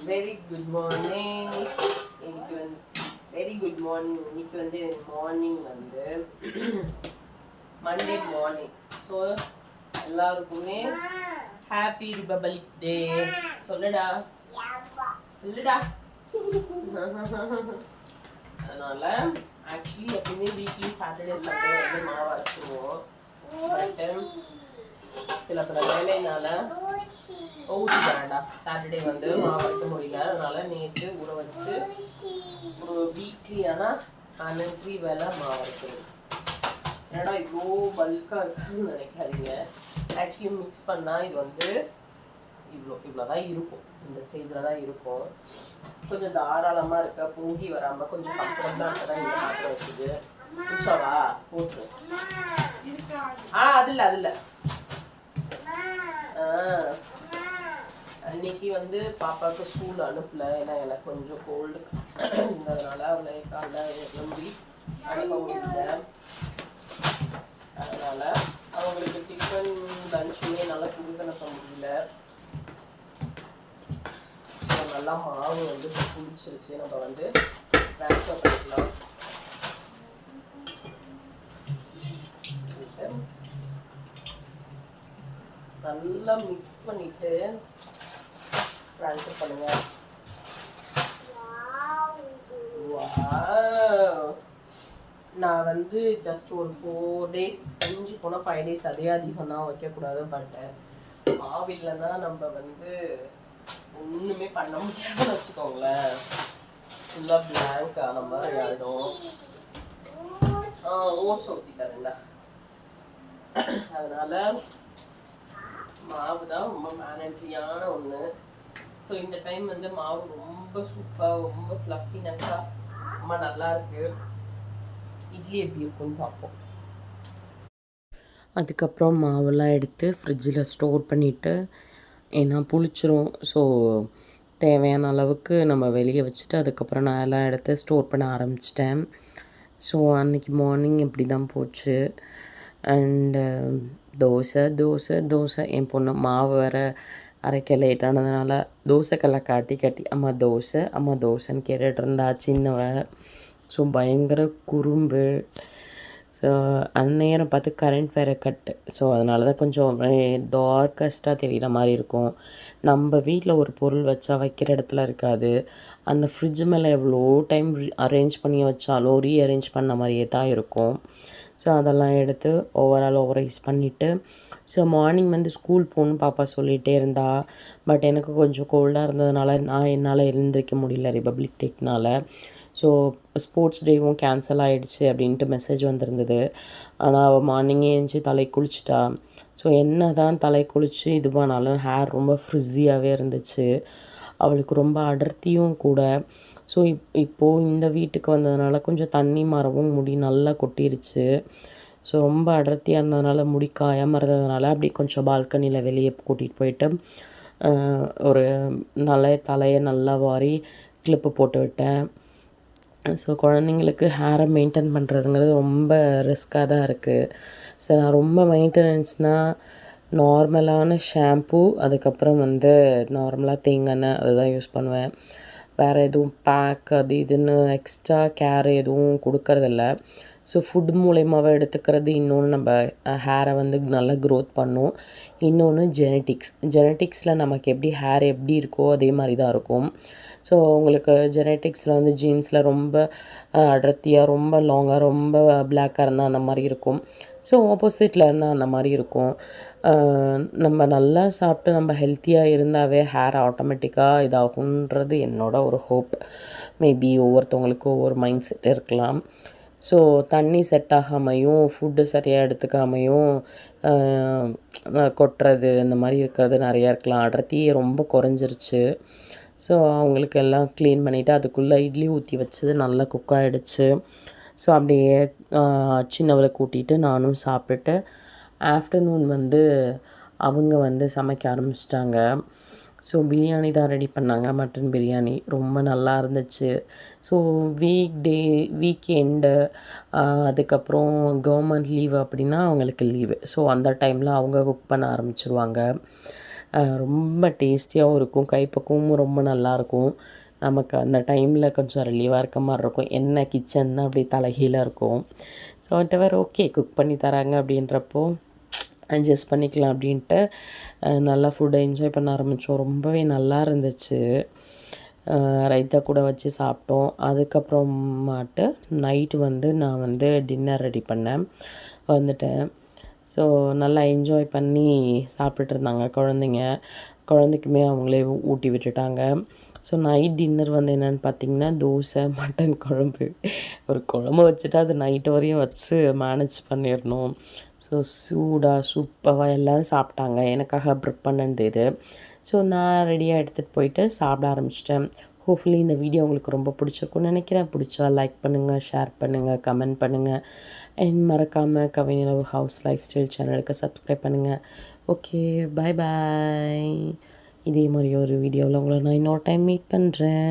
Very good morning. இன்னைக்கு வந்து very good morning. இன்னைக்கு வந்து மார்னிங் வந்து மண்டே மார்னிங். ஸோ எல்லாருக்குமே ஹாப்பி ரிபப்ளிக் டே. சொல்லுடா சொல்லுடா. அதனால ஆக்சுவலி எப்பவுமே வீக்லி சாட்டர்டே சண்டே வந்து மாவு அரைச்சிடுவோம். சில பல வேலைனால ஊற்றி வேண்டாம். சாட்டர்டே வந்து மாவு அரைக்க முடியல, அதனால நேற்று ஊற வச்சு ஒரு வீக்லி ஆனால் 103 வேலை மாவு அரைக்கிறது. ஏன்னா இவ்வளோ பல்காக இருக்குன்னு நினைக்காதீங்க. ஆக்சுவலி மிக்ஸ் பண்ணால் இது வந்து இவ்வளோதான் இருக்கும். இந்த ஸ்டேஜில் தான் இருக்கும். கொஞ்சம் தாராளமாக இருக்க, பொங்கி வராமல் கொஞ்சம் கம்ஃபர்டபுளாக இருக்க தான் இந்த பாத்திரம் வச்சுது. குச்சாவா போட்டுரு. அதில் அன்னைக்கு வந்து பாப்பாவுக்கு ஸ்கூல் அனுப்பல. ஏன்னா எனக்கு கொஞ்சம் கோல்டு இருந்ததுனால அவளை காலைல நம்பி அனுப்ப முடியல. அதனால அவங்களுக்கு டிஃபன் லஞ்சுமே நல்லா கொடுக்க அனுப்ப முடியல. நல்லா மாவு வந்து புளிச்சிருச்சு. நம்ம வந்து ட்ரான்ஸ்ஃபர் பண்ணிக்கலாம். நல்லா மிக்ஸ் பண்ணிட்டு ட்ரான்ஸ்ஃபர் பண்ணுங்க. நான் வந்து ஜஸ்ட் ஒரு 4 days, 5 போனால் 5 days, அதே அதிகம் தான் வைக்கக்கூடாது. பட் மாவு இல்லைன்னா நம்ம வந்து ஒன்றுமே பண்ண முடியாதுன்னு வச்சுக்கோங்களேன். ஃபுல்லாக பிளாங்க் ஆன மாதிரி ஆகிடும். ஓட்ஸ் ஊற்றிட்டாருங்களா. அதனால் மாவு தான் ரொம்ப மேனட்ரியான ஒன்று. ஸோ இந்த டைம் வந்து மாவு ரொம்ப சூப்பராக, ரொம்ப ஃப்ளஃபினஸ்ஸாக ரொம்ப நல்லாயிருக்கு. இட்லி எப்படி இருக்குன்னு பார்ப்போம். அதுக்கப்புறம் மாவெல்லாம் எடுத்து ஃப்ரிட்ஜில் ஸ்டோர் பண்ணிவிட்டு, ஏன்னா புளிச்சிரும். ஸோ தேவையான அளவுக்கு நம்ம வெளியே வச்சுட்டு அதுக்கப்புறம் நான் எல்லாம் எடுத்து ஸ்டோர் பண்ண ஆரம்பிச்சிட்டேன். ஸோ அன்றைக்கி மார்னிங் இப்படி தான் போச்சு. அண்டு தோசை என் பொண்ணு மாவு வேறு அரைக்க லேட் ஆனதுனால தோசைக்கல்லை காட்டி அம்மா தோசைன்னு கேட்டுட்டு இருந்தா சின்னவ. ஸோ பயங்கர குறும்பு. ஸோ அந்நேரம் பார்த்து கரண்ட் வேறு கட்டு. ஸோ அதனால தான் கொஞ்சம் டார்க்கஸ்ட்டாக தெரிகிற மாதிரி இருக்கும். நம்ம வீட்டில் ஒரு பொருள் வச்சா வைக்கிற இடத்துல இருக்காது. அந்த ஃப்ரிட்ஜ் மேலே எவ்வளோ டைம் அரேஞ்ச் பண்ணி வச்சாலும் ரீஅரேஞ்ச் பண்ண மாதிரியே தான் இருக்கும். ஸோ அதெல்லாம் எடுத்து ஓவரைஸ் பண்ணிவிட்டு, ஸோ மார்னிங் வந்து ஸ்கூல் போகணுன்னு பாப்பா சொல்லிகிட்டே இருந்தா. பட் எனக்கு கொஞ்சம் கோல்டாக இருந்ததுனால என்னால் எழுந்திரிக்க முடியல ரிபப்ளிக் டேக்னால். ஸோ ஸ்போர்ட்ஸ் டேவும் கேன்சல் ஆகிடுச்சு அப்படின்ட்டு மெசேஜ் வந்திருந்தது. ஆனால் அவள் மார்னிங்கே எழுந்துச்சி தலை குளிச்சிட்டா. ஸோ என்ன தான் தலை குளித்து இது பண்ணாலும் ஹேர் ரொம்ப ஃப்ரிஸியாகவே இருந்துச்சு. அவளுக்கு ரொம்ப அடர்த்தியும் கூட. ஸோ இப்போது இந்த வீட்டுக்கு வந்ததுனால கொஞ்சம் தண்ணி மாறவும் முடி நல்லா கொட்டிருச்சு. ஸோ ரொம்ப அடர்த்தியாக இருந்ததுனால முடி காயாமல் இருந்ததுனால அப்படி கொஞ்சம் பால்கனியில் வெளியே கூட்டிகிட்டு போயிட்டு ஒரு தலையை நல்லா வாரி கிளிப்பு போட்டு விட்டேன். ஸோ குழந்தைங்களுக்கு ஹேரை மெயின்டைன் பண்ணுறதுங்கிறது ரொம்ப ரிஸ்க்காக தான் இருக்குது. ஸோ நான் ரொம்ப மெயின்டெனன்ஸ்னால் நார்மலான ஷாம்பூ, அதுக்கப்புறம் வந்து நார்மலாக தேங்காய் எண்ணெய் அதுதான் யூஸ் பண்ணுவேன். வேறு எதுவும் பேக் அது இதுன்னு எக்ஸ்ட்ரா கேர் எதுவும் கொடுக்கறதில்ல. ஸோ ஃபுட் மூலயமாவே எடுத்துக்கிறது. இன்னொன்று நம்ம ஹேரை வந்து நல்லா க்ரோத் பண்ணும். இன்னொன்று ஜெனட்டிக்ஸில் நமக்கு எப்படி ஹேர் எப்படி இருக்கோ அதே மாதிரி தான் இருக்கும். ஸோ உங்களுக்கு ஜெனட்டிக்ஸில் வந்து ஜீன்ஸில் ரொம்ப அடர்த்தியாக, ரொம்ப லாங்காக, ரொம்ப பிளாக்காக இருந்தால் அந்த மாதிரி இருக்கும். ஸோ ஆப்போசிட்டில் இருந்தால் அந்த மாதிரி இருக்கும். நம்ம நல்லா சாப்பிட்டு நம்ம ஹெல்த்தியாக இருந்தாவே ஹேர் ஆட்டோமேட்டிக்காக இதாகுன்றது என்னோட ஒரு ஹோப். மேபி ஒவ்வொருத்தவங்களுக்கும் ஒவ்வொரு மைண்ட் செட் இருக்கலாம். ஸோ தண்ணி செட் ஆகாமையும் ஃபுட்டு சரியாக எடுத்துக்காமையும் கொட்டுறது இந்த மாதிரி இருக்கிறது நிறையா இருக்கலாம். அடர்த்தியே ரொம்ப குறைஞ்சிருச்சு. ஸோ அவங்களுக்கு எல்லாம் க்ளீன் பண்ணிவிட்டு அதுக்குள்ளே இட்லி ஊற்றி வச்சது நல்லா குக் ஆகிடுச்சு. ஸோ அப்படியே சின்னவளை கூட்டிகிட்டு நானும் சாப்பிட்டுட்டு ஆஃப்டர்நூன் வந்து அவங்க வந்து சமைக்க ஆரம்பிச்சிட்டாங்க. ஸோ பிரியாணி தான் ரெடி பண்ணாங்க, மட்டன் பிரியாணி ரொம்ப நல்லா இருந்துச்சு. ஸோ வீக்கெண்டு அதுக்கப்புறம் கவர்மெண்ட் லீவு அப்படின்னா அவங்களுக்கு லீவு. ஸோ அந்த டைமில் அவங்க குக் பண்ண ஆரம்பிச்சிருவாங்க. ரொம்ப டேஸ்டியாகவும் இருக்கும், கைப்பக்குவமும் ரொம்ப நல்லாயிருக்கும். நமக்கு அந்த டைமில் கொஞ்சம் ரிலீவாக இருக்க மாதிரி இருக்கும். என்ன கிச்சன் தான் அப்படி தலைகீழாக இருக்கும். ஸோ வாட்டெவர் ஓகே, குக் பண்ணி தராங்க அப்படின்றப்போ அட்ஜஸ்ட் பண்ணிக்கலாம் அப்படின்ட்டு நல்லா ஃபுட்டை என்ஜாய் பண்ண ஆரம்பித்தோம். ரொம்பவே நல்லா இருந்துச்சு. ரைத்தா கூட வச்சு சாப்பிட்டோம். அதுக்கப்புறமாட்டு நைட்டு வந்து நான் வந்து டின்னர் ரெடி பண்ணேன், வந்துட்டேன். ஸோ நல்லா என்ஜாய் பண்ணி சாப்பிட்டுட்டு இருந்தாங்க குழந்தைங்க. குழந்தைக்குமே அவங்களே ஊட்டி விட்டுட்டாங்க. ஸோ நைட் டின்னர் வந்து என்னென்னு பார்த்திங்கன்னா, தோசை, மட்டன் குழம்பு. ஒரு குழம்பு வச்சுட்டா அது நைட்டு வரையும் வச்சு மேனேஜ் பண்ணிடணும். ஸோ சூடாக சூப்பராக எல்லோரும் சாப்பிட்டாங்க. எனக்காக ப்ரிப் பண்ணது இது. ஸோ நான் ரெடியாக எடுத்துகிட்டு போயிட்டு சாப்பிட ஆரம்பிச்சிட்டேன். ஹோப்ஃபுல்லி இந்த வீடியோ உங்களுக்கு ரொம்ப பிடிச்சிருக்குன்னு நினைக்கிறேன். பிடிச்சா லைக் பண்ணுங்கள், ஷேர் பண்ணுங்கள், கமெண்ட் பண்ணுங்கள். அண்ட் மறக்காமல் கவினிலவு ஹவுஸ் லைஃப் ஸ்டைல் சேனலுக்கு சப்ஸ்கிரைப் பண்ணுங்கள். ஓகே, பாய் பாய். இதே மாதிரி ஒரு வீடியோவில் உங்களை நான் இன்னொரு டைம் மீட் பண்ணுறேன்.